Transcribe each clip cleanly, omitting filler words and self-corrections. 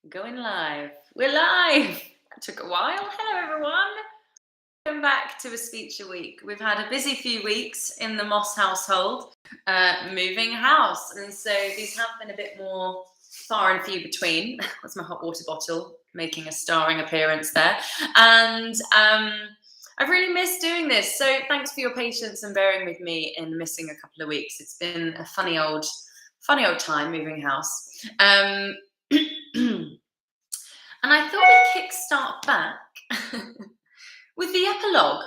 Going live. We're live. That took a while. Hello, everyone. Welcome back to A Speech a Week. We've had a busy few weeks in the Moss household, moving house. And so these have been a bit more far and few between. That's my hot water bottle making a starring appearance there. And I've really missed doing this. So thanks for your patience and bearing with me in missing a couple of weeks. It's been a funny old time moving house. And I thought we'd kickstart back with the epilogue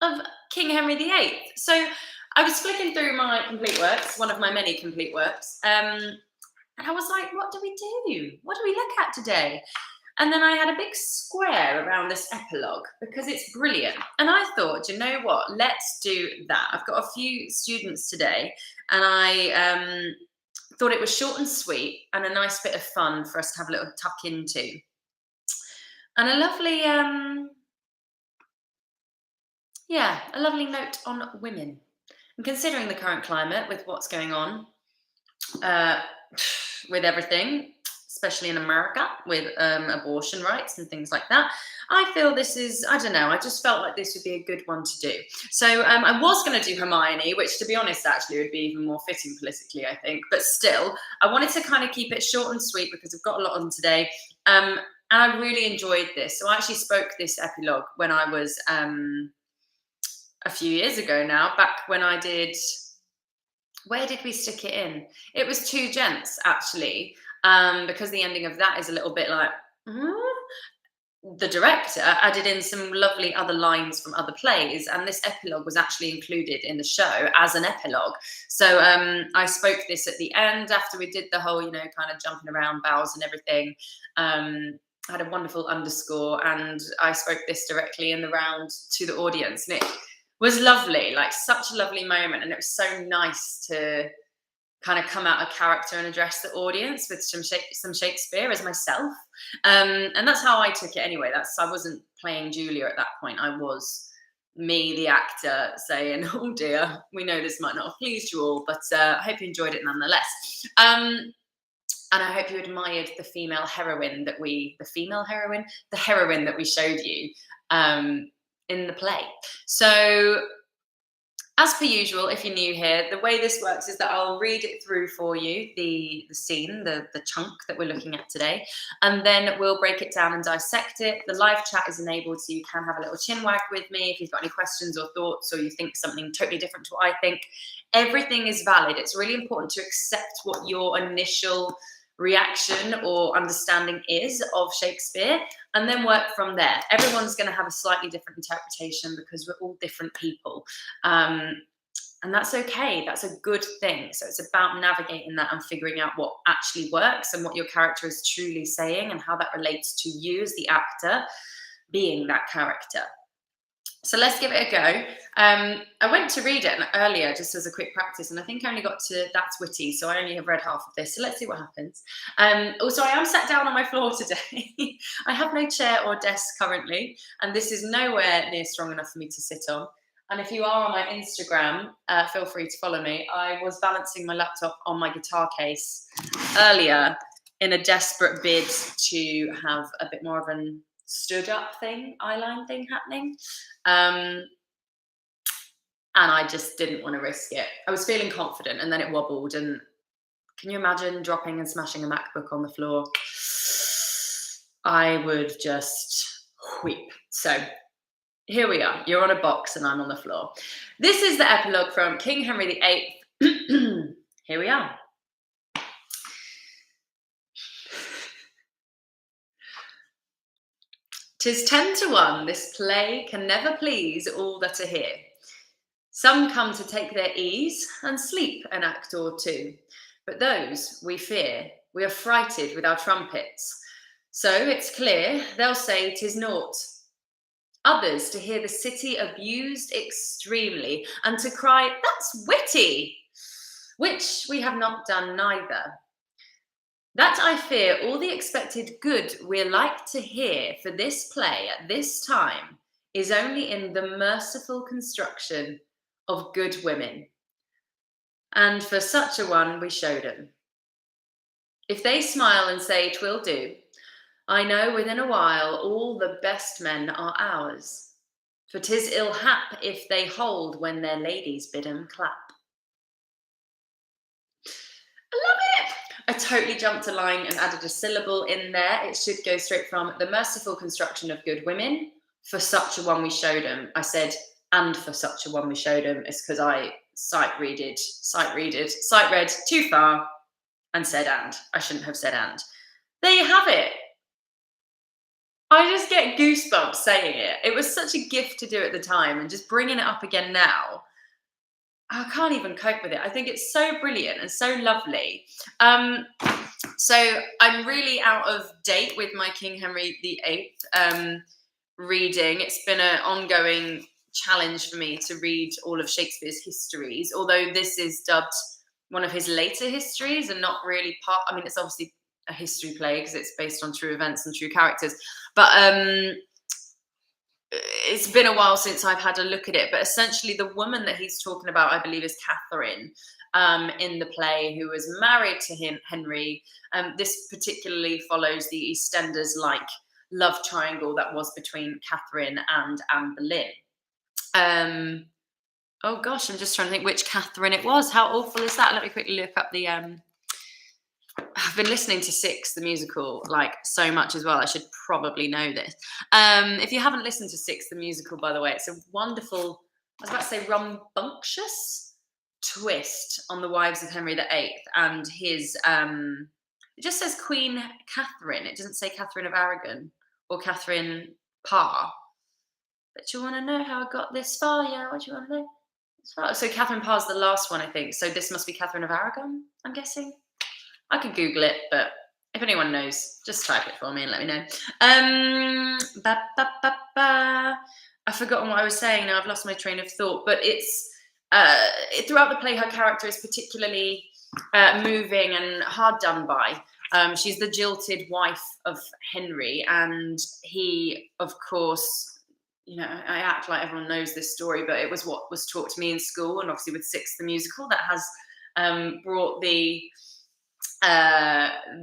of King Henry VIII. So I was flicking through my complete works, one of my many complete works, and I was like, what do we do? What do we look at today? And then I had a big square around this epilogue because it's brilliant. And I thought, you know what? Let's do that. I've got a few students today, and I thought it was short and sweet and a nice bit of fun for us to have a little tuck into. And a lovely, a lovely note on women. And considering the current climate with what's going on with everything, especially in America with abortion rights and things like that, I feel this is, I don't know, I just felt like this would be a good one to do. So I was going to do Hermione, which to be honest, actually would be even more fitting politically, I think. But still, I wanted to kind of keep it short and sweet because I've got a lot on today. And I really enjoyed this. So I actually spoke this epilogue when I was a few years ago now, back when I did, where did we stick it in? It was Two Gents, actually, because the ending of that is a little bit like, the director added in some lovely other lines from other plays, and this epilogue was actually included in the show as an epilogue. So I spoke this at the end after we did the whole, kind of jumping around bows and everything. Had a wonderful underscore, and I spoke this directly in the round to the audience, and it was lovely, like such a lovely moment, and it was so nice to kind of come out of character and address the audience with some Shakespeare as myself. And that's how I took it anyway. I wasn't playing Julia at that point. I was me, the actor, saying, oh dear, we know this might not have pleased you all, but I hope you enjoyed it nonetheless. And I hope you admired the heroine that we showed you in the play. So, as per usual, if you're new here, the way this works is that I'll read it through for you, the scene, the chunk that we're looking at today, and then we'll break it down and dissect it. The live chat is enabled, so you can have a little chin wag with me if you've got any questions or thoughts, or you think something totally different to what I think. Everything is valid. It's really important to accept what your initial reaction or understanding is of Shakespeare, and then work from there. Everyone's going to have a slightly different interpretation because we're all different people, and that's okay. That's a good thing. So it's about navigating that and figuring out what actually works and what your character is truly saying and how that relates to you as the actor being that character. So let's give it a go. I went to read it earlier just as a quick practice, and I think I only got to that's witty, so I only have read half of this. So let's see what happens. Also, I am sat down on my floor today. I have no chair or desk currently, and this is nowhere near strong enough for me to sit on. And if you are on my Instagram, feel free to follow me. I was balancing my laptop on my guitar case earlier in a desperate bid to have a bit more of an stood up thing, eyeline thing happening. And I just didn't want to risk it. I was feeling confident, and then it wobbled, and can you imagine dropping and smashing a MacBook on the floor? I would just weep. So here we are. You're on a box and I'm on the floor. This is the epilogue from King Henry VIII. Here we are. 'Tis 10 to 1, this play can never please all that are here. Some come to take their ease and sleep an act or two, but those we fear, we are frighted with our trumpets. So it's clear they'll say 'tis naught. Others to hear the city abused extremely, and to cry, that's witty, which we have not done neither. That I fear all the expected good we're like to hear for this play at this time is only in the merciful construction of good women. And for such a one we showed 'em. If they smile and say 'twill do, I know within a while all the best men are ours. For 'tis ill hap if they hold when their ladies bid 'em clap. I love it. I totally jumped a line and added a syllable in there. It should go straight from the merciful construction of good women. For such a one we showed 'em. I said, and for such a one we showed 'em. It's because I sight read too far and said and. I shouldn't have said and. There you have it. I just get goosebumps saying it. It was such a gift to do at the time, and just bringing it up again now, I can't even cope with it. I think it's so brilliant and so lovely. So I'm really out of date with my King Henry VIII reading. It's been an ongoing challenge for me to read all of Shakespeare's histories, although this is dubbed one of his later histories and not really part. I mean, it's obviously a history play because it's based on true events and true characters, but it's been a while since I've had a look at it. But essentially the woman that he's talking about, I believe, is Catherine in the play, who was married to him, Henry. This particularly follows the EastEnders like love triangle that was between Catherine and Anne Boleyn. Oh gosh, I'm just trying to think which Catherine it was. How awful is that? Let me quickly look up the I've been listening to Six, the musical, like so much as well. I should probably know this. If you haven't listened to Six, the musical, by the way, it's a wonderful, I was about to say rambunctious twist on the wives of Henry VIII and his, it just says Queen Catherine. It doesn't say Catherine of Aragon or Catherine Parr. But you want to know how I got this far? Yeah, what do you want to know? So Catherine Parr's the last one, I think. So this must be Catherine of Aragon, I'm guessing. I could Google it, but if anyone knows, just type it for me and let me know. I've forgotten what I was saying now. I've lost my train of thought. But it's throughout the play, her character is particularly moving and hard done by. She's the jilted wife of Henry, and he, of course, you know, I act like everyone knows this story, but it was what was taught to me in school, and obviously with Six, the musical, that has brought the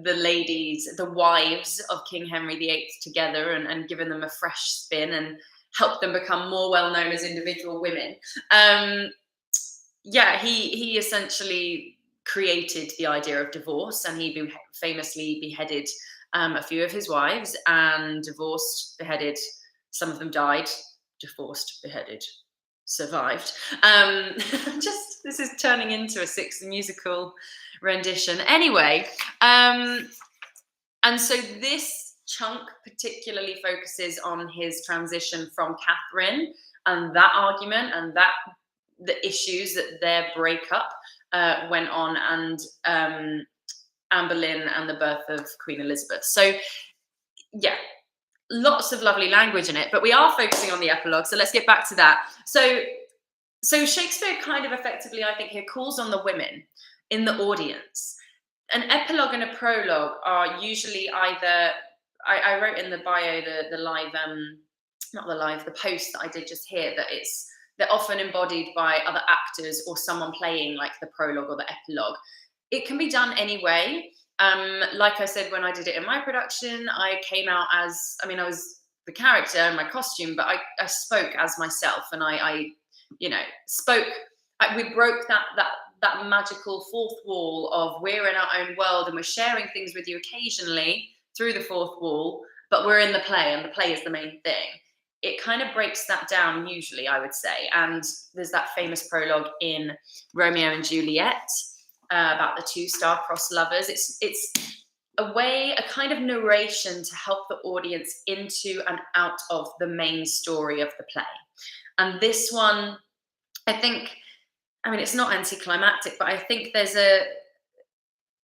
ladies, the wives of King Henry VIII together and given them a fresh spin and helped them become more well known as individual women. He essentially created the idea of divorce, and he famously beheaded a few of his wives and divorced, beheaded. Some of them died, divorced, beheaded, survived. This is turning into a Six musical rendition. Anyway, and so this chunk particularly focuses on his transition from Catherine and that argument and that the issues that their breakup went on, and Anne Boleyn and the birth of Queen Elizabeth. So yeah, lots of lovely language in it, but we are focusing on the epilogue, so let's get back to that. So Shakespeare kind of effectively, I think, here calls on the women in the audience. An epilogue and a prologue are usually either, I wrote in the bio, the post that I did just here, that they're often embodied by other actors or someone playing like the prologue or the epilogue. It can be done anyway. Like I said, when I did it in my production, I came out as, I was the character in my costume, but I spoke as myself, and I spoke. We broke that magical fourth wall of we're in our own world and we're sharing things with you occasionally through the fourth wall, but we're in the play and the play is the main thing. It kind of breaks that down usually, I would say. And there's that famous prologue in Romeo and Juliet about the two star-crossed lovers. It's a kind of narration to help the audience into and out of the main story of the play. And this one, I think, it's not anticlimactic, but I think there's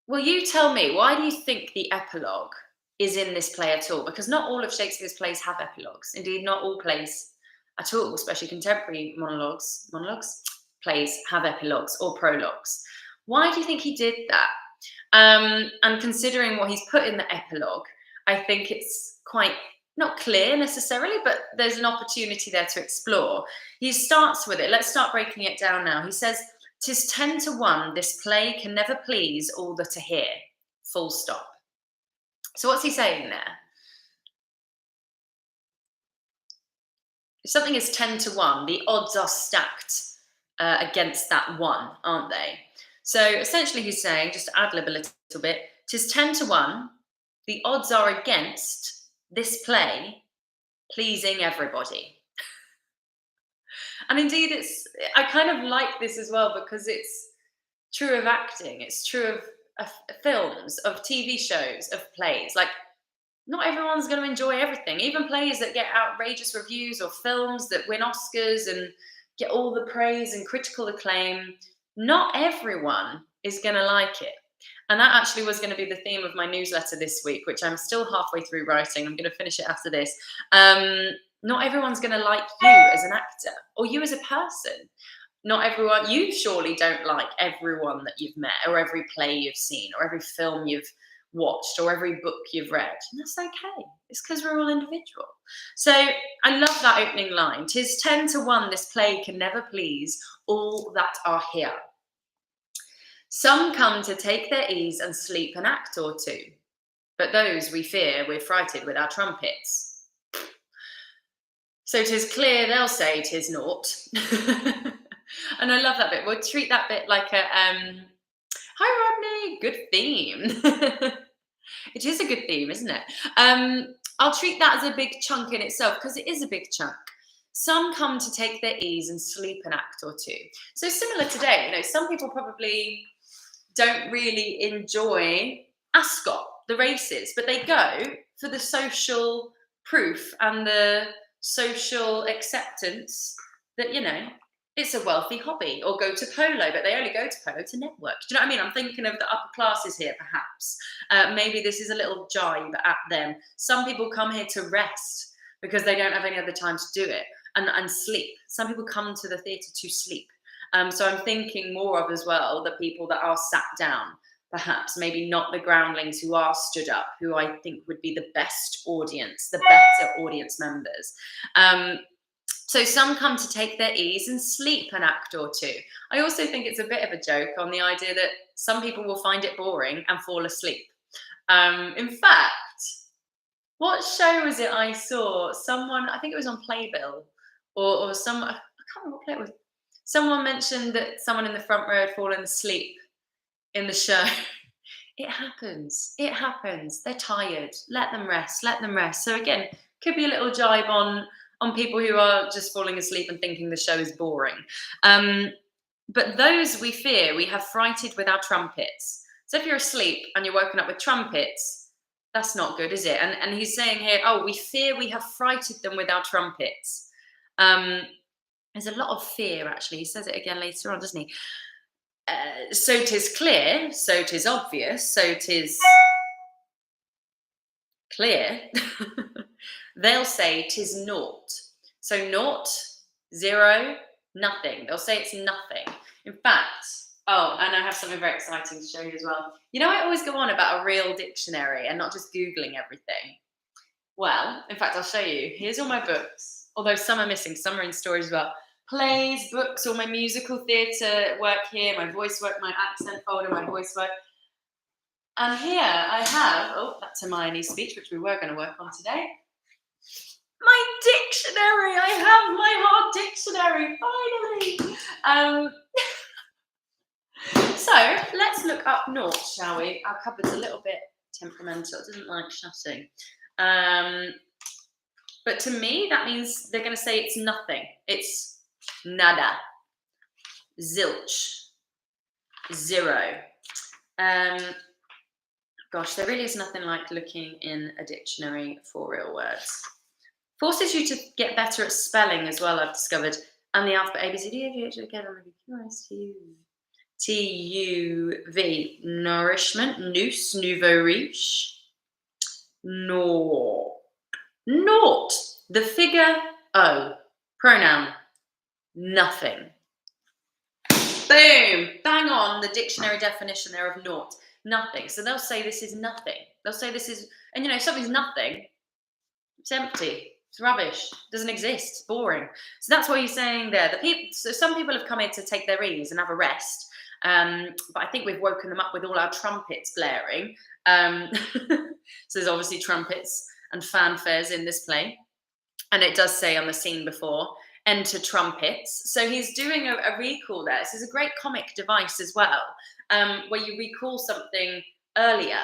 well, you tell me, why do you think the epilogue is in this play at all? Because not all of Shakespeare's plays have epilogues. Indeed, not all plays at all, especially contemporary plays have epilogues or prologues. Why do you think he did that? And considering what he's put in the epilogue, I think it's quite not clear necessarily, but there's an opportunity there to explore. He starts with it. Let's start breaking it down now. He says, "'Tis 10 to 1, this play can never please all that are here." Full stop. So what's he saying there? If something is 10 to 1, the odds are stacked against that 1, aren't they? So essentially he's saying, just to ad-lib a little bit, 'tis 10 to 1, the odds are against this play pleasing everybody. And indeed, I kind of like this as well, because it's true of acting, it's true of films, of TV shows, of plays. Like, not everyone's going to enjoy everything. Even plays that get outrageous reviews, or films that win Oscars and get all the praise and critical acclaim, not everyone is going to like it. And that actually was going to be the theme of my newsletter this week, which I'm still halfway through writing. I'm going to finish it after this. Not everyone's going to like you as an actor, or you as a person. Not everyone, you surely don't like everyone that you've met, or every play you've seen, or every film you've watched, or every book you've read. And that's okay. It's because we're all individual. So I love that opening line. 'Tis 10 to 1, this play can never please all that are here. Some come to take their ease and sleep an act or two, but those we fear we're frighted with our trumpets. So 'tis clear they'll say 'tis naught. And I love that bit. We'll treat that bit like a, hi Rodney, good theme. It is a good theme, isn't it? I'll treat that as a big chunk in itself, because it is a big chunk. Some come to take their ease and sleep an act or two. So similar today, some people probably don't really enjoy Ascot, the races, but they go for the social proof and the social acceptance that, it's a wealthy hobby, or go to polo, but they only go to polo to network. Do you know what I mean? I'm thinking of the upper classes here, perhaps. Maybe this is a little jibe at them. Some people come here to rest because they don't have any other time to do it, and sleep. Some people come to the theatre to sleep. So I'm thinking more of as well the people that are sat down, perhaps, maybe not the groundlings who are stood up, who I think would be the best audience, the better audience members. So some come to take their ease and sleep an act or two. I also think it's a bit of a joke on the idea that some people will find it boring and fall asleep. In fact, what show was it I saw? Someone, I think it was on Playbill, or some, I can't remember what play it was. Someone mentioned that someone in the front row had fallen asleep in the show. It happens. It happens. They're tired. Let them rest. Let them rest. So again, could be a little jibe on people who are just falling asleep and thinking the show is boring. But those we fear, we have frighted with our trumpets. So if you're asleep and you're woken up with trumpets, that's not good, is it? And he's saying here, we fear we have frighted them with our trumpets. There's a lot of fear, actually. He says it again later on, doesn't he? So 'tis clear, so 'tis obvious, so 'tis clear. They'll say 'tis naught. So naught, 0, nothing. They'll say it's nothing. In fact, and I have something very exciting to show you as well. I always go on about a real dictionary and not just Googling everything. Well, in fact, I'll show you. Here's all my books, although some are missing, some are in storage as well. Plays, books, all my musical theatre work here, my voice work, my accent folder, my voice work. And here I have, that's Hermione's speech, which we were going to work on today. My dictionary! I have my hard dictionary, finally! So, let's look up naught, shall we? Our cupboard's a little bit temperamental, it doesn't like shutting. But to me, that means they're going to say it's nothing. It's nada, zilch, 0. Gosh, there really is nothing like looking in a dictionary for real words. Forces you to get better at spelling as well, I've discovered. And the alphabet A, B, C, D, E, F, G, H, I, K, L, M, N, O, P, Q, R, S, T, U, T, U, V. Nourishment, nous, nouveau riche. Naught. Naught. The figure O. Pronoun. Nothing. Boom! Bang on the dictionary definition there of naught. Nothing. So they'll say this is nothing. They'll say this is, and if something's nothing, it's empty. It's rubbish. It doesn't exist. It's boring. So that's what he's saying there. So some people have come here to take their ease and have a rest. But I think we've woken them up with all our trumpets blaring. So there's obviously trumpets and fanfares in this play. And it does say on the scene before, enter trumpets. So he's doing a recall there. This is a great comic device as well, where you recall something earlier.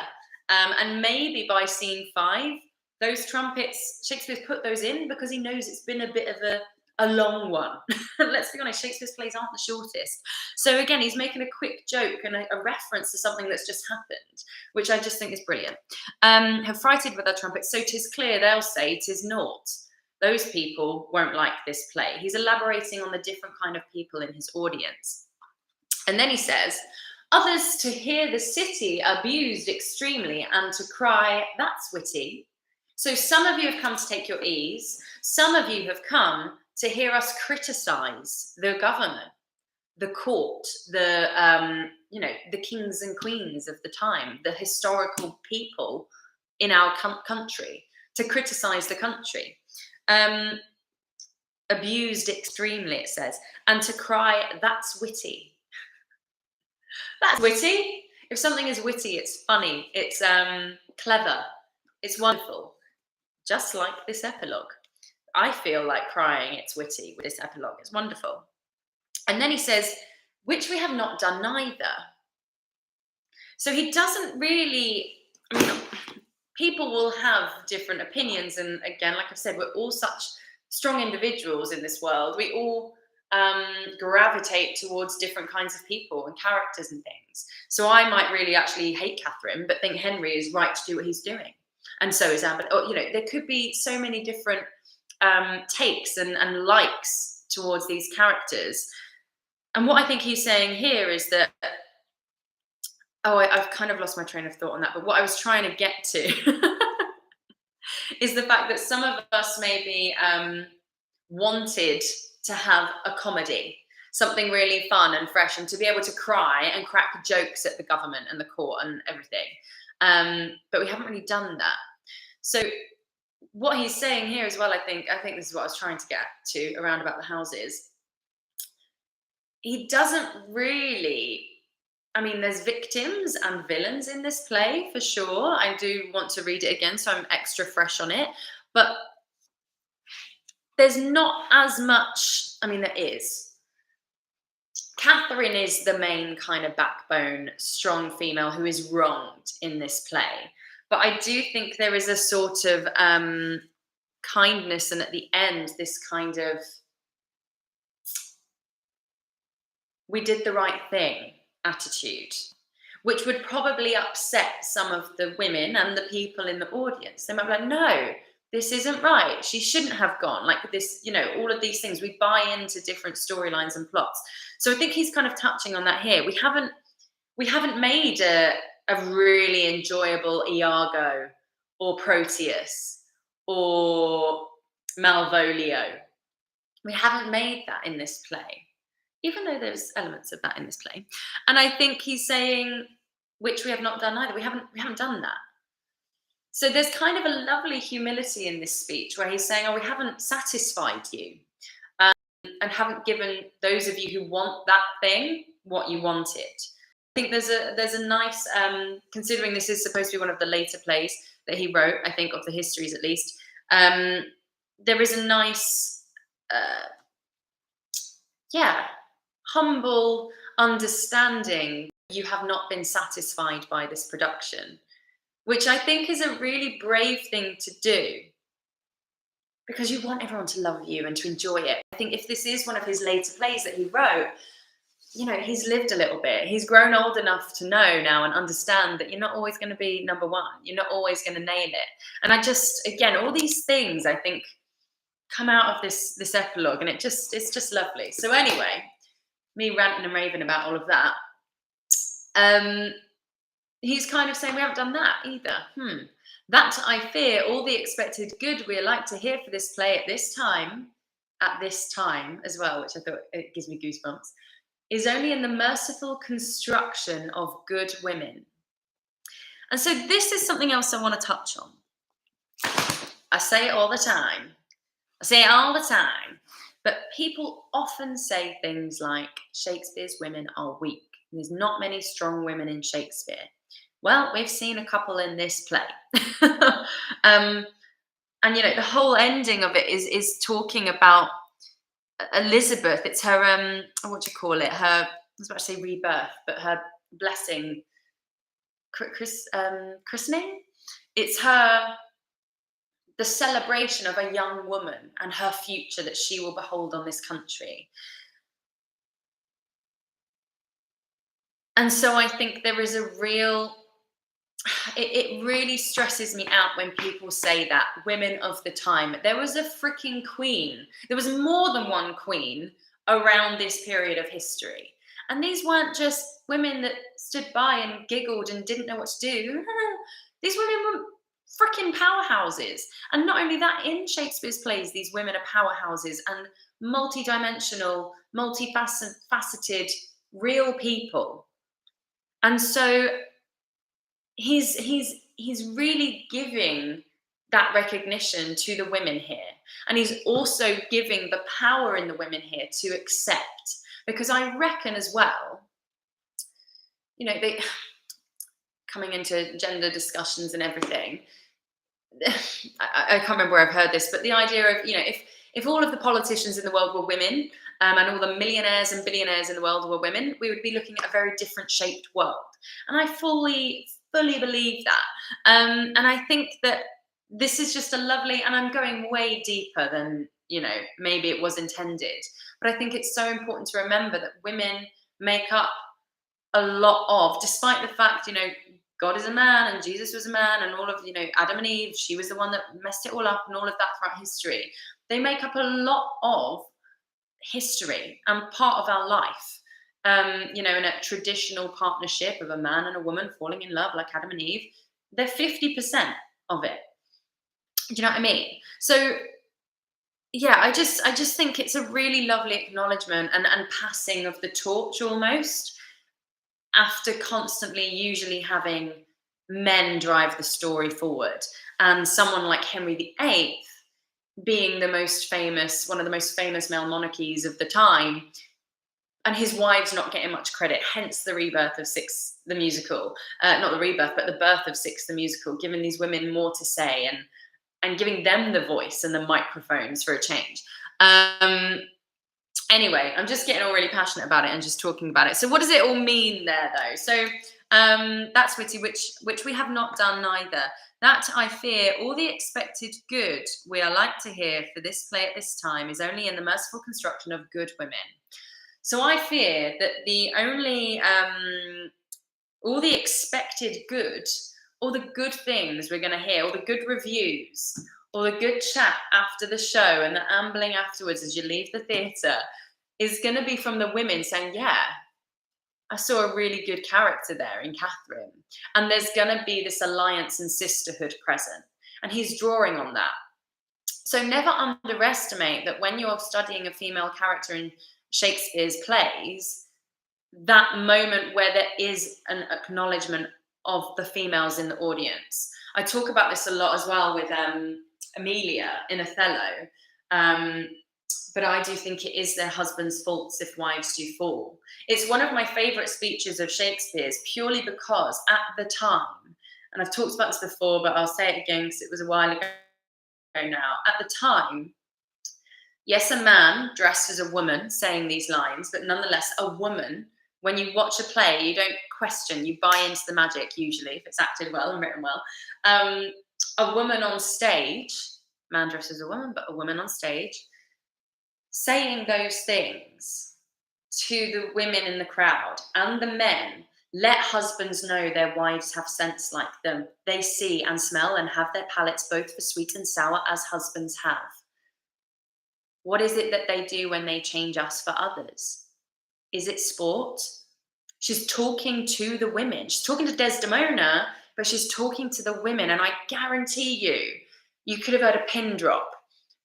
And maybe by scene 5, those trumpets, Shakespeare's put those in because he knows it's been a bit of a long one. Let's be honest, Shakespeare's plays aren't the shortest. So again, he's making a quick joke and a reference to something that's just happened, which I just think is brilliant. Have frighted with our trumpets, so 'tis clear they'll say 'tis naught. Those people won't like this play. He's elaborating on the different kind of people in his audience. And then he says, others to hear the city abused extremely and to cry, that's witty. So some of you have come to take your ease. Some of you have come to hear us criticize the government, the court, the kings and queens of the time, the historical people in our country, to criticize the country. Abused extremely, it says, and to cry, that's witty. That's witty. If something is witty, it's funny, it's clever, it's wonderful. Just like this epilogue. I feel like crying, it's witty with this epilogue. It's wonderful. And then he says, which we have not done neither. So he doesn't really, people will have different opinions. And again, like I've said, we're all such strong individuals in this world. We all gravitate towards different kinds of people and characters and things. So I might really actually hate Catherine, but think Henry is right to do what he's doing. And so is Anne. But, there could be so many different takes and likes towards these characters. And what I think he's saying here is that, I've kind of lost my train of thought on that, but what I was trying to get to is the fact that some of us maybe wanted to have a comedy, something really fun and fresh, and to be able to cry and crack jokes at the government and the court and everything. But we haven't really done that. So what he's saying here as well, I think this is what I was trying to get to around about the houses. He doesn't really, there's victims and villains in this play for sure. I do want to read it again, so I'm extra fresh on it. But there's not as much, there is. Catherine is the main kind of backbone, strong female who is wronged in this play. But I do think there is a sort of kindness, and at the end, this kind of, we did the right thing attitude, which would probably upset some of the women and the people in the audience. They might be like, no, this isn't right. She shouldn't have gone. Like this, all of these things. We buy into different storylines and plots. So I think he's kind of touching on that here. We haven't made a really enjoyable Iago or Proteus or Malvolio. We haven't made that in this play, even though there's elements of that in this play. And I think he's saying, which we have not done either. We haven't done that. So there's kind of a lovely humility in this speech where he's saying, we haven't satisfied you and haven't given those of you who want that thing what you wanted. I think there's a nice, considering this is supposed to be one of the later plays that he wrote, I think, of the histories at least, there is a nice, humble understanding you have not been satisfied by this production, which I think is a really brave thing to do, because you want everyone to love you and to enjoy it. I think if this is one of his later plays that he wrote, he's lived a little bit. He's grown old enough to know now and understand that you're not always going to be number one. You're not always going to nail it. And I just, again, all these things I think come out of this epilogue, and it's just lovely. So anyway, me ranting and raving about all of that. He's kind of saying we haven't done that either. That I fear all the expected good we are like to hear for this play at this time as well, which I thought it gives me goosebumps, is only in the merciful construction of good women. And so this is something else I want to touch on. I say it all the time. But people often say things like Shakespeare's women are weak. There's not many strong women in Shakespeare. Well, we've seen a couple in this play. And And the whole ending of it is talking about Elizabeth. It's her what do you call it? Her, I was about to say rebirth, but her blessing, christening. It's the celebration of a young woman and her future that she will behold on this country. And so I think there is a real, it really stresses me out when people say that, women of the time. There was a freaking queen. There was more than one queen around this period of history. And these weren't just women that stood by and giggled and didn't know what to do. These women were freaking powerhouses. And not only that, in Shakespeare's plays, these women are powerhouses and multidimensional, multifaceted, real people. And so he's really giving that recognition to the women here. And he's also giving the power in the women here to accept. Because I reckon as well, they coming into gender discussions and everything, I can't remember where I've heard this, but the idea of, if all of the politicians in the world were women, and all the millionaires and billionaires in the world were women, we would be looking at a very different shaped world. And I fully believe that. And I think that this is just a lovely, and I'm going way deeper than, maybe it was intended. But I think it's so important to remember that women make up a lot of, despite the fact, God is a man and Jesus was a man and all of, Adam and Eve, she was the one that messed it all up and all of that throughout history. They make up a lot of history and part of our life. In a traditional partnership of a man and a woman falling in love like Adam and Eve, they're 50% of it. Do you know what I mean? So yeah, I just think it's a really lovely acknowledgement and passing of the torch almost, after constantly usually having men drive the story forward. And someone like Henry VIII being one of the most famous male monarchies of the time, and his wives not getting much credit, hence the rebirth of Six, the musical. Not the rebirth, but the birth of Six, the musical, giving these women more to say and giving them the voice and the microphones for a change. Anyway, I'm just getting all really passionate about it and just talking about it. So what does it all mean there, though? So that's witty, which we have not done neither. That I fear all the expected good we are like to hear for this play at this time is only in the merciful construction of good women. So I fear that the only, all the expected good, all the good things we're going to hear, all the good reviews, all the good chat after the show and the ambling afterwards as you leave the theatre is going to be from the women saying, yeah, I saw a really good character there in Catherine. And there's going to be this alliance and sisterhood present. And he's drawing on that. So never underestimate that when you're studying a female character in Shakespeare's plays, that moment where there is an acknowledgement of the females in the audience. I talk about this a lot as well with Emilia in Othello. But I do think it is their husbands' faults if wives do fall. It's one of my favourite speeches of Shakespeare's purely because at the time, and I've talked about this before, but I'll say it again because it was a while ago now. At the time, yes, a man dressed as a woman saying these lines, but nonetheless, a woman, when you watch a play, you don't question, you buy into the magic usually, if it's acted well and written well. A woman on stage, man dressed as a woman, but a woman on stage, saying those things to the women in the crowd and the men. Let husbands know their wives have sense like them. They see and smell and have their palates both for sweet and sour as husbands have. What is it that they do when they change us for others? Is it sport? She's talking to the women. She's talking to Desdemona, but she's talking to the women. And I guarantee you could have heard a pin drop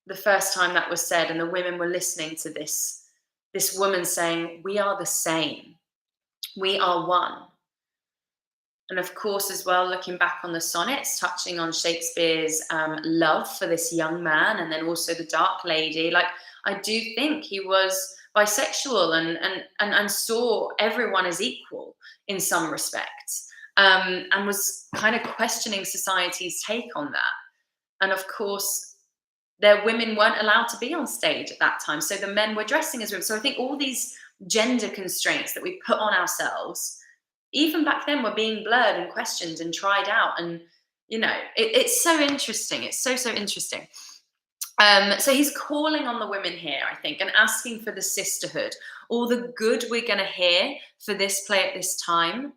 the first time that was said, and the women were listening to this woman saying, we are the same. We are one. And of course, as well, looking back on the sonnets, touching on Shakespeare's love for this young man, and then also the dark lady. Like, I do think he was bisexual and saw everyone as equal in some respects, and was kind of questioning society's take on that. And of course, their women weren't allowed to be on stage at that time. So the men were dressing as women. So I think all these gender constraints that we put on ourselves, even back then, were being blurred and questioned and tried out. And, it's so interesting. It's so, so interesting. So he's calling on the women here, I think, and asking for the sisterhood. All the good we're going to hear for this play at this time,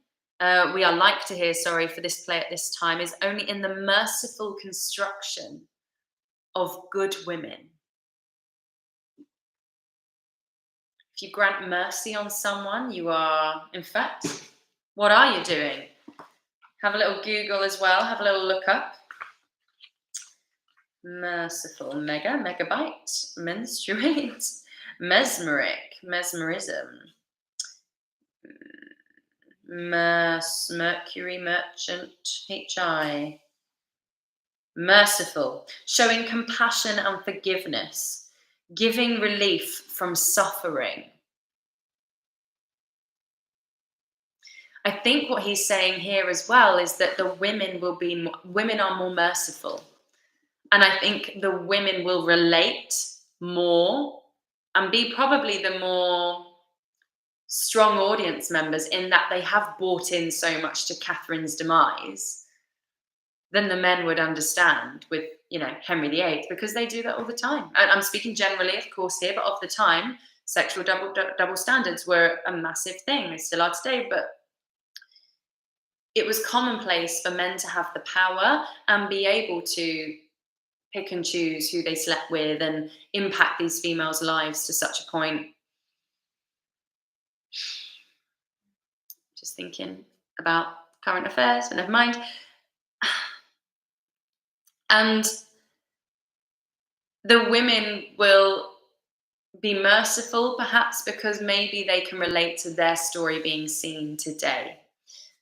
we are like to hear, for this play at this time, is only in the merciful construction of good women. If you grant mercy on someone, you are, in fact, what are you doing? Have a little Google as well, have a little look up. Merciful, megabyte, menstruate, mesmeric, mesmerism, mercury, merchant, HI. Merciful, showing compassion and forgiveness, giving relief from suffering. I think what he's saying here as well is that the women are more merciful. And I think the women will relate more and be probably the more strong audience members, in that they have bought in so much to Catherine's demise than the men would understand with, Henry VIII, because they do that all the time. And I'm speaking generally, of course, here, but of the time, sexual double standards were a massive thing. They still are today, but it was commonplace for men to have the power and be able to pick and choose who they slept with and impact these females' lives to such a point. Just thinking about current affairs, but never mind. And the women will be merciful, perhaps because maybe they can relate to their story being seen today.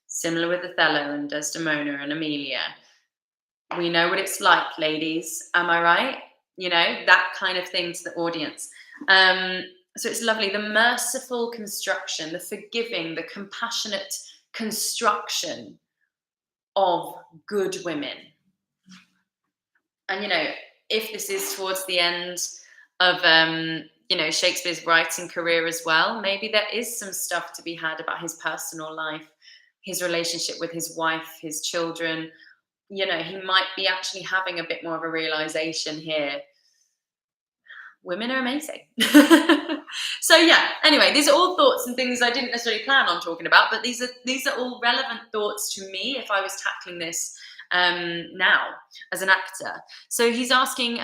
Similar with Othello and Desdemona and Emilia. We know what it's like, ladies. Am I right? That kind of thing to the audience. So it's lovely. The merciful construction, the forgiving, the compassionate construction of good women. And, if this is towards the end of, Shakespeare's writing career as well, maybe there is some stuff to be had about his personal life, his relationship with his wife, his children. He might be actually having a bit more of a realization here. Women are amazing. So anyway, these are all thoughts and things I didn't necessarily plan on talking about, but these are all relevant thoughts to me if I was tackling this now as an actor. So he's asking,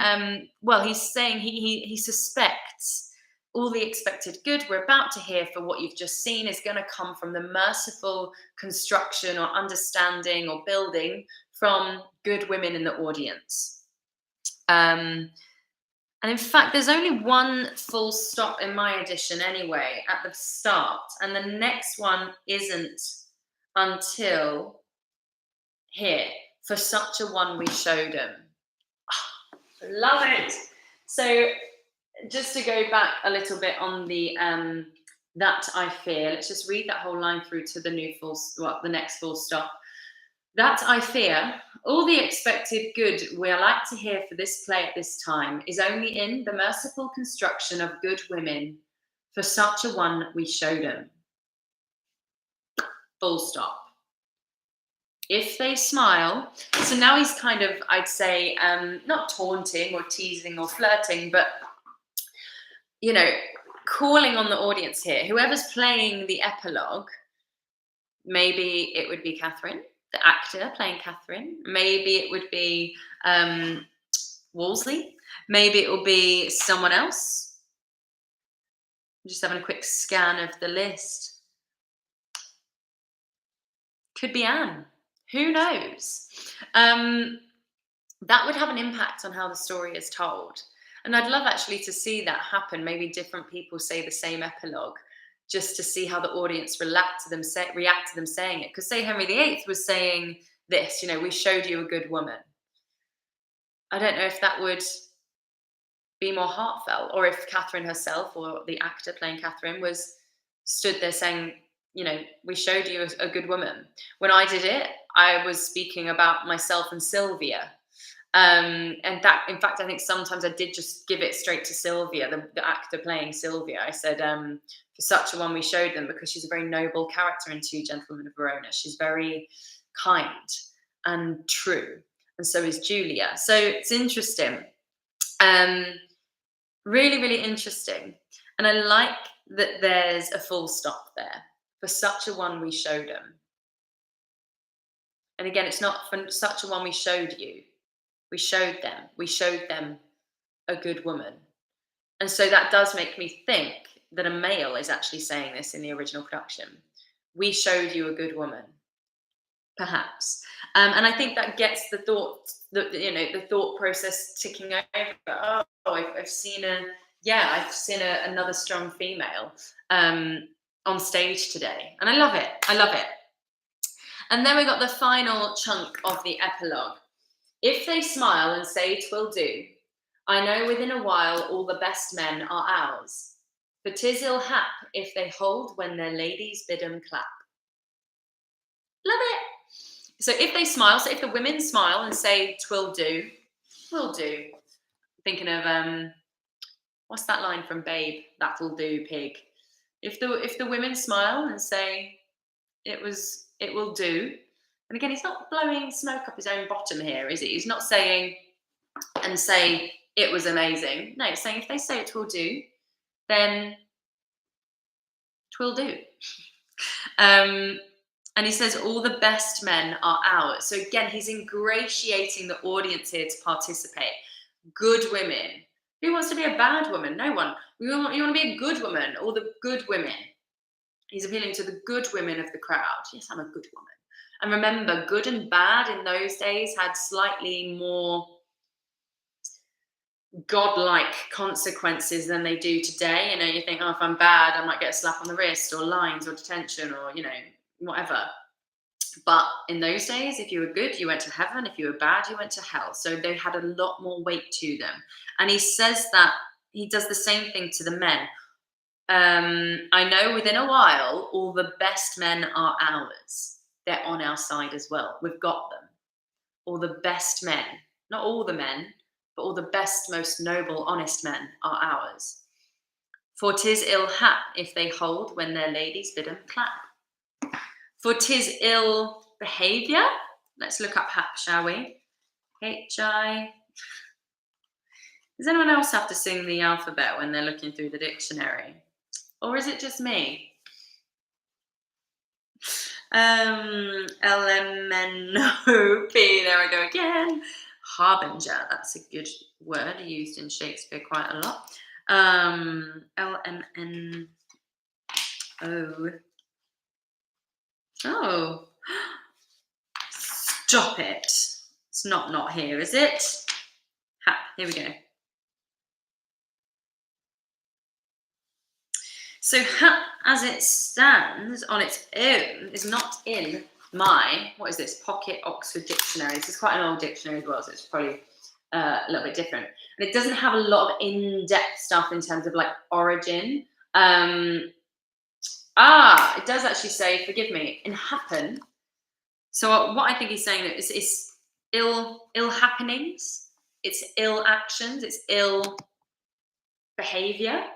he's saying he suspects all the expected good we're about to hear for what you've just seen is going to come from the merciful construction or understanding or building from good women in the audience. And in fact, there's only one full stop in my edition anyway at the start, and the next one isn't until here. For such a one we showed him. Oh, love it. So just to go back a little bit on the that I fear, let's just read that whole line through to the next full stop. That I fear, all the expected good we are like to hear for this play at this time is only in the merciful construction of good women. For such a one we showed him. Full stop. If they smile, so now he's kind of, I'd say, not taunting or teasing or flirting, but, calling on the audience here. Whoever's playing the epilogue, maybe it would be Catherine, the actor playing Catherine. Maybe it would be Wolsey. Maybe it will be someone else. I'm just having a quick scan of the list. Could be Anne. Who knows? That would have an impact on how the story is told. And I'd love actually to see that happen. Maybe different people say the same epilogue just to see how the audience react to them saying it. Because say Henry VIII was saying this, we showed you a good woman. I don't know if that would be more heartfelt, or if Catherine herself or the actor playing Catherine stood there saying, we showed you a good woman. When I did it, I was speaking about myself and Sylvia. And that, in fact, I think sometimes I did just give it straight to Sylvia, the actor playing Sylvia. I said, for such a one we showed them, because she's a very noble character in Two Gentlemen of Verona. She's very kind and true, and so is Julia. So it's interesting. Really, really interesting. And I like that there's a full stop there. For such a one we showed them. And again, it's not for such a one we showed you. We showed them. We showed them a good woman. And so that does make me think that a male is actually saying this in the original production. We showed you a good woman, perhaps. And I think that gets the thought process ticking over. Oh, I've seen another strong female on stage today, and I love it. I love it. And then we got the final chunk of the epilogue. If they smile and say 'twill do, I know within a while all the best men are ours. For 'tis ill hap if they hold when their ladies bid 'em clap. Love it. So if they smile, so if the women smile and say 'twill do, will do. Thinking of what's that line from Babe? That'll do, pig. If the women smile and say it will do, and again, he's not blowing smoke up his own bottom here, is he? He's not saying and say it was amazing. No, it's saying if they say it will do, then 'twill do. And he says all the best men are ours. So again, he's ingratiating the audience here to participate. Good women. Who wants to be a bad woman? No one. You want to be a good woman, all the good women. He's appealing to the good women of the crowd. Yes, I'm a good woman. And remember, good and bad in those days had slightly more godlike consequences than they do today. You know, you think, oh, if I'm bad, I might get a slap on the wrist or lines or detention or, whatever. But in those days, if you were good, you went to heaven. If you were bad, you went to hell. So they had a lot more weight to them. And he says that he does the same thing to the men. I know within a while, all the best men are ours. They're on our side as well. We've got them. All the best men, not all the men, but all the best, most noble, honest men are ours. For 'tis ill hap if they hold when their ladies bid 'em clap. For 'tis ill behaviour. Let's look up hap, shall we? H-I. Does anyone else have to sing the alphabet when they're looking through the dictionary? Or is it just me? L-M-N-O-P. There we go again. Harbinger. That's a good word used in Shakespeare quite a lot. L-M-N-O. Oh. Stop it. It's not here, is it? Here we go. So hap, as it stands on its own, is not in my, what is this, Pocket Oxford Dictionary. This is quite an old dictionary as well, so it's probably a little bit different. And it doesn't have a lot of in-depth stuff in terms of like origin. It does actually say, forgive me, in happen. So what I think he's saying is ill happenings, it's ill actions, it's ill behavior.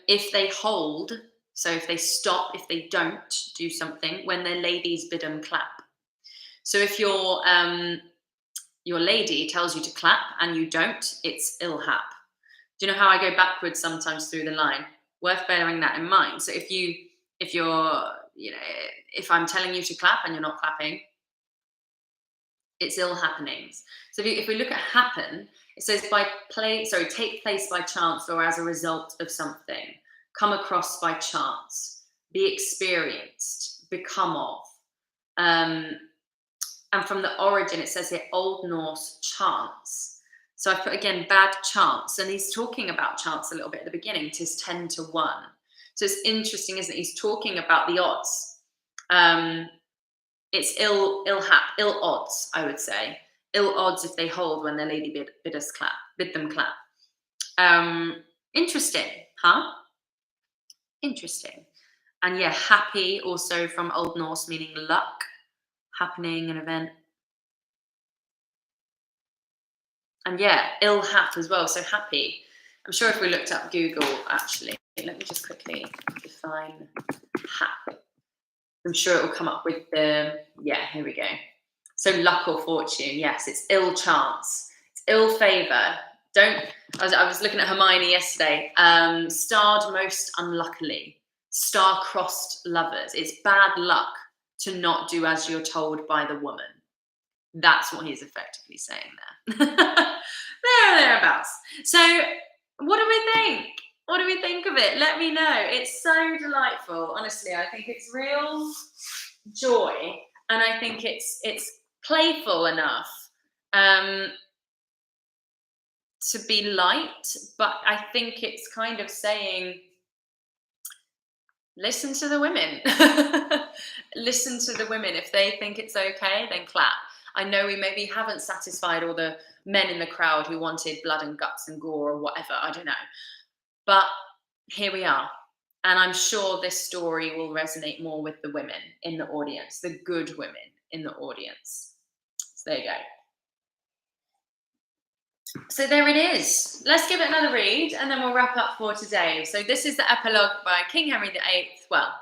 If they hold, so if they stop, if they don't do something, when their ladies bid 'em clap. So if your lady tells you to clap and you don't, it's ill hap. Do you know how I go backwards sometimes through the line? Worth bearing that in mind. So if I'm telling you to clap and you're not clapping, it's ill happenings. So if we look at happen, it says take place by chance or as a result of something, come across by chance, be experienced, become of. And from the origin, it says here Old Norse chance. So I put again bad chance, and he's talking about chance a little bit at the beginning. 'Tis 10 to 1. So it's interesting, isn't it? He's talking about the odds. It's ill odds, I would say. Ill odds if they hold when their lady bid them clap. Interesting, huh? Interesting. And yeah, happy also from Old Norse meaning luck, happening, an event. And yeah, ill hap as well, so happy. I'm sure if we looked up Google, actually, let me just quickly define hap. I'm sure it will come up with the, yeah, here we go. So luck or fortune, yes, it's ill chance, it's ill favour. I was looking at Hermione yesterday, starred most unluckily, star-crossed lovers. It's bad luck to not do as you're told by the woman. That's what he's effectively saying there. Thereabouts. So what do we think? What do we think of it? Let me know. It's so delightful. Honestly, I think it's real joy, and I think it's playful enough to be light, but I think it's kind of saying, listen to the women. Listen to the women. If they think it's okay, then clap. I know we maybe haven't satisfied all the men in the crowd who wanted blood and guts and gore or whatever, I don't know. But here we are. And I'm sure this story will resonate more with the women in the audience, the good women in the audience. So there you go. So there it is. Let's give it another read and then we'll wrap up for today. So this is the epilogue by King Henry VIII, well,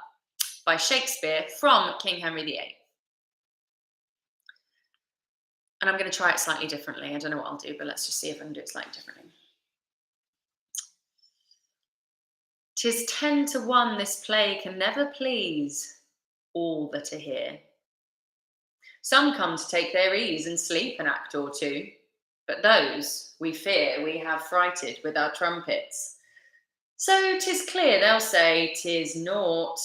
by Shakespeare from King Henry VIII. And I'm going to try it slightly differently. I don't know what I'll do, but let's just see if I can do it slightly differently. 'Tis 10 to 1 this play can never please all that are here. Some come to take their ease and sleep an act or two, but those we fear we have frighted with our trumpets. So 'tis clear they'll say 'tis naught.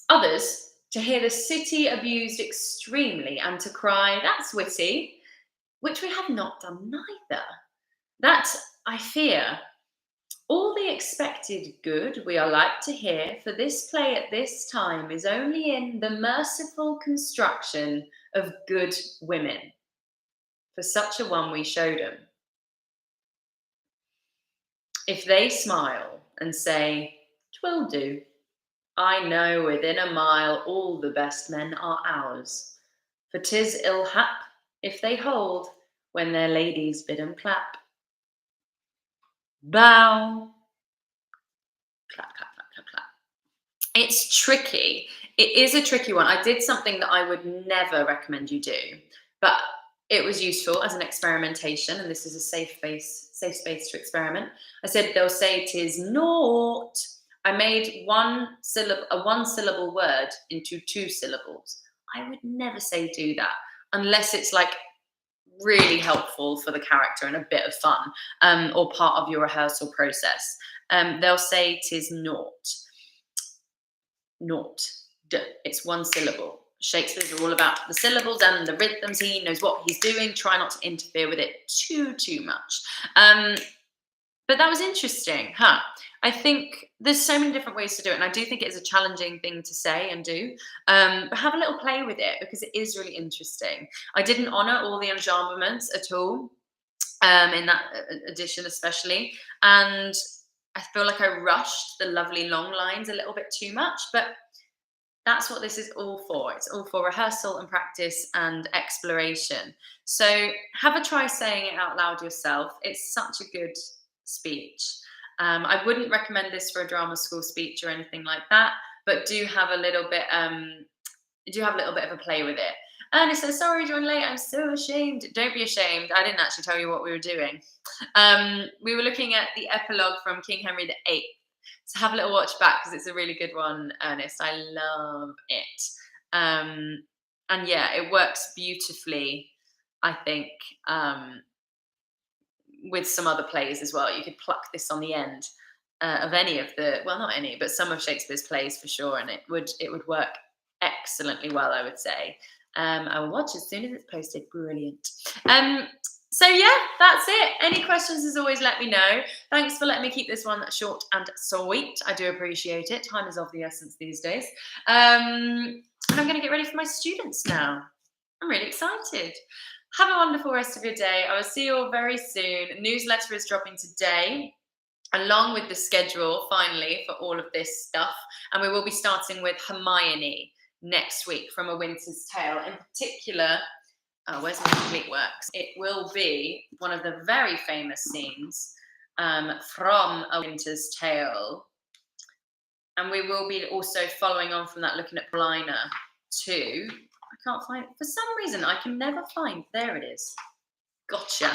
Others to hear the city abused extremely and to cry, that's witty, which we have not done neither. That I fear. All the expected good we are like to hear, for this play at this time is only in the merciful construction of good women. For such a one we showed 'em. If they smile and say, 'twill do, I know within a mile all the best men are ours. For 'tis ill hap if they hold when their ladies bid 'em clap. Bow. Clap, clap, clap, clap, clap. It's tricky. It is a tricky one. I did something that I would never recommend you do, but it was useful as an experimentation, and this is a safe space to experiment. I said they'll say 'tis naught. I made a one syllable word into 2 syllables. I would never say do that unless it's like really helpful for the character and a bit of fun, or part of your rehearsal process. They'll say 'tis naught. Naught. It's 1 syllable. Shakespeare's all about the syllables and the rhythms. He knows what he's doing. Try not to interfere with it too much. But that was interesting, huh? I think there's so many different ways to do it, and I do think it is a challenging thing to say and do. But have a little play with it because it is really interesting. I didn't honour all the enjambments at all in that edition, especially, and I feel like I rushed the lovely long lines a little bit too much, but that's what this is all for. It's all for rehearsal and practice and exploration. So have a try saying it out loud yourself. It's such a good speech. I wouldn't recommend this for a drama school speech or anything like that, but do have a little bit of a play with it. And it says, sorry, joined late. I'm so ashamed. Don't be ashamed. I didn't actually tell you what we were doing. We were looking at the epilogue from King Henry VIII. So have a little watch back because it's a really good one, Ernest. I love it. And yeah, it works beautifully, I think, with some other plays as well. You could pluck this on the end of any of the, well, not any, but some of Shakespeare's plays for sure, and it would work excellently well, I would say. I will watch as soon as it's posted. Brilliant. So yeah, that's it. Any questions, as always, let me know. Thanks for letting me keep this one short and sweet. I do appreciate it. Time is of the essence these days. And I'm going to get ready for my students now. I'm really excited. Have a wonderful rest of your day. I will see you all very soon. Newsletter is dropping today, along with the schedule, finally, for all of this stuff. And we will be starting with Hermione next week from A Winter's Tale. In particular, Oh, where's my complete works? It will be one of the very famous scenes from A Winter's Tale. And we will be also following on from that, looking at Paulina too. I can't find it. For some reason, I can never find. There it is. Gotcha.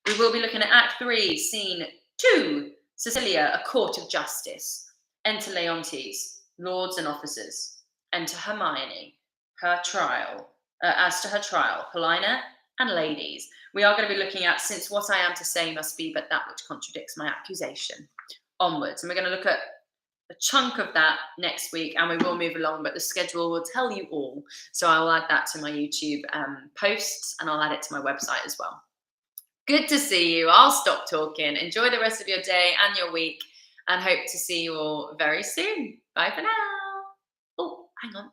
We will be looking at Act 3, Scene 2. Cecilia, a court of justice. Enter Leontes, lords and officers. Enter Hermione, her trial. As to her trial, Paulina and ladies. We are going to be looking at, since what I am to say must be but that which contradicts my accusation, onwards. And we're going to look at a chunk of that next week, and we will move along, but the schedule will tell you all. So I'll add that to my YouTube posts, and I'll add it to my website as well. Good to see you. I'll stop talking. Enjoy the rest of your day and your week, and hope to see you all very soon. Bye for now. Oh, hang on.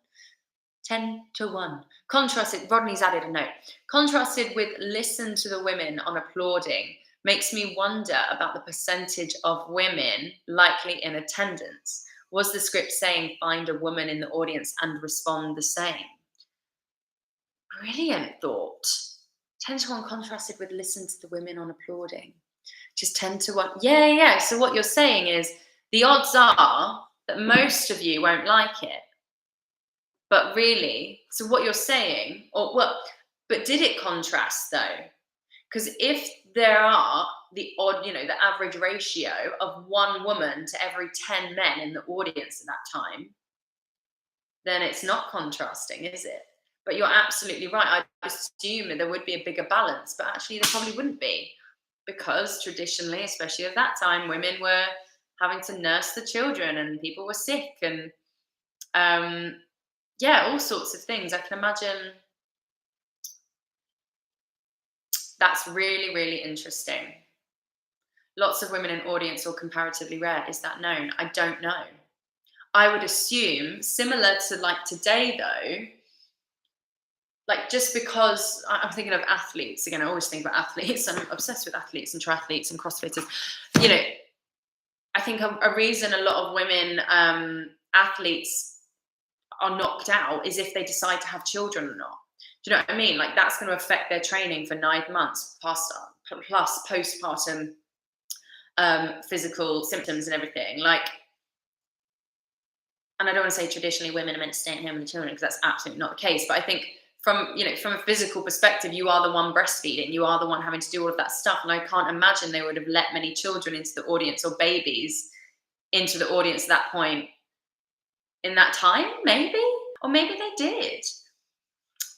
10 to 1. Contrasted, Rodney's added a note. Contrasted with listen to the women on applauding makes me wonder about the percentage of women likely in attendance. Was the script saying find a woman in the audience and respond the same? Brilliant thought. 10 to 1 contrasted with listen to the women on applauding. Just 10 to 1. Yeah. So what you're saying is the odds are that most of you won't like it. But really, so what you're saying, but did it contrast though? Because if there are the odd, the average ratio of 1 woman to every 10 men in the audience at that time, then it's not contrasting, is it? But you're absolutely right. I assume there would be a bigger balance, but actually there probably wouldn't be, because traditionally, especially at that time, women were having to nurse the children and people were sick and all sorts of things. I can imagine. That's really, really interesting. Lots of women in audience or comparatively rare. Is that known? I don't know. I would assume, similar to like today though, like just because I'm thinking of athletes, again, I always think about athletes. I'm obsessed with athletes and triathletes and CrossFitters. I think a reason a lot of women athletes are knocked out is if they decide to have children or not. Do you know what I mean? Like that's going to affect their training for 9 months plus postpartum physical symptoms and everything. Like, and I don't want to say traditionally women are meant to stay at home with the children, because that's absolutely not the case. But I think from a physical perspective, you are the one breastfeeding, you are the one having to do all of that stuff. And I can't imagine they would have let many children into the audience or babies into the audience at that point in that time, maybe, or maybe they did.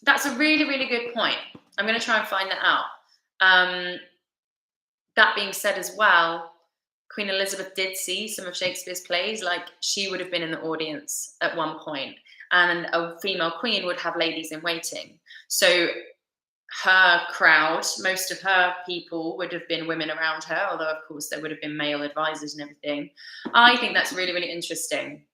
That's a really, really good point. I'm going to try and find that out. That being said as well, Queen Elizabeth did see some of Shakespeare's plays. Like she would have been in the audience at one point, and a female queen would have ladies in waiting. So her crowd, most of her people would have been women around her, although of course there would have been male advisors and everything. I think that's really, really interesting.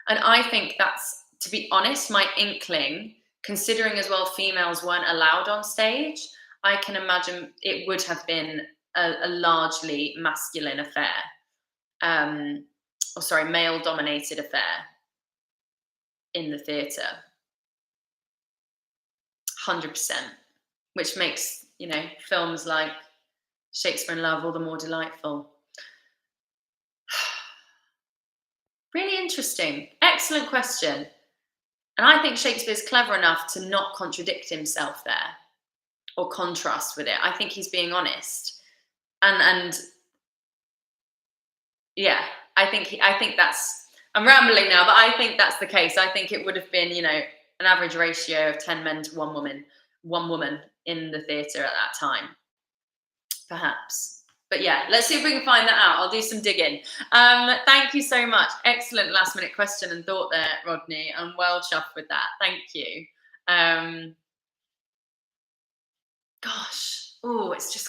And I think that's, to be honest, my inkling, considering as well females weren't allowed on stage, I can imagine it would have been a largely masculine affair. Male-dominated affair in the theatre. 100%. Which makes, films like Shakespeare in Love all the more delightful. Really interesting. Excellent question. And I think Shakespeare's clever enough to not contradict himself there or contrast with it. I think he's being honest. And yeah, I think that's, I'm rambling now, but I think that's the case. I think it would have been, an average ratio of 10 men to one woman in the theatre at that time, perhaps. But yeah, let's see if we can find that out. I'll do some digging. Thank you so much. Excellent last minute question and thought there, Rodney. I'm well chuffed with that. Thank you. Gosh, it's just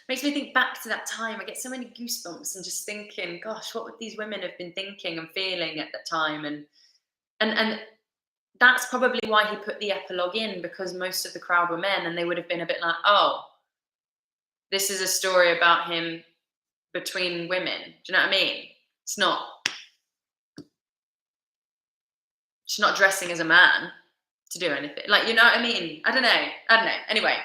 makes me think back to that time. I get so many goosebumps and just thinking, gosh, what would these women have been thinking and feeling at that time? And that's probably why he put the epilogue in, because most of the crowd were men, and they would have been a bit like, oh, this is a story about him between women. Do you know what I mean? She's not dressing as a man to do anything. Like, you know what I mean? I don't know. Anyway,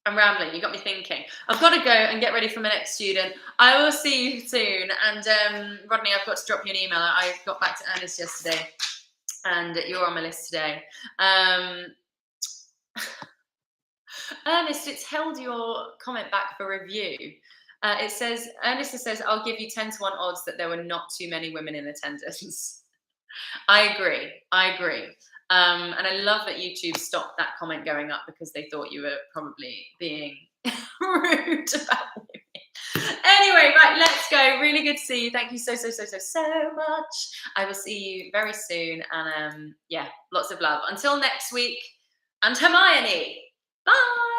I'm rambling. You got me thinking. I've got to go and get ready for my next student. I will see you soon. And Rodney, I've got to drop you an email. I got back to Ernest yesterday, and you're on my list today. Ernest, it's held your comment back for review. It says, Ernest says, I'll give you 10 to 1 odds that there were not too many women in attendance. I agree. And I love that YouTube stopped that comment going up because they thought you were probably being rude about women. Anyway, right, let's go. Really good to see you. Thank you so much. I will see you very soon. And yeah, lots of love. Until next week. And Hermione. Bye.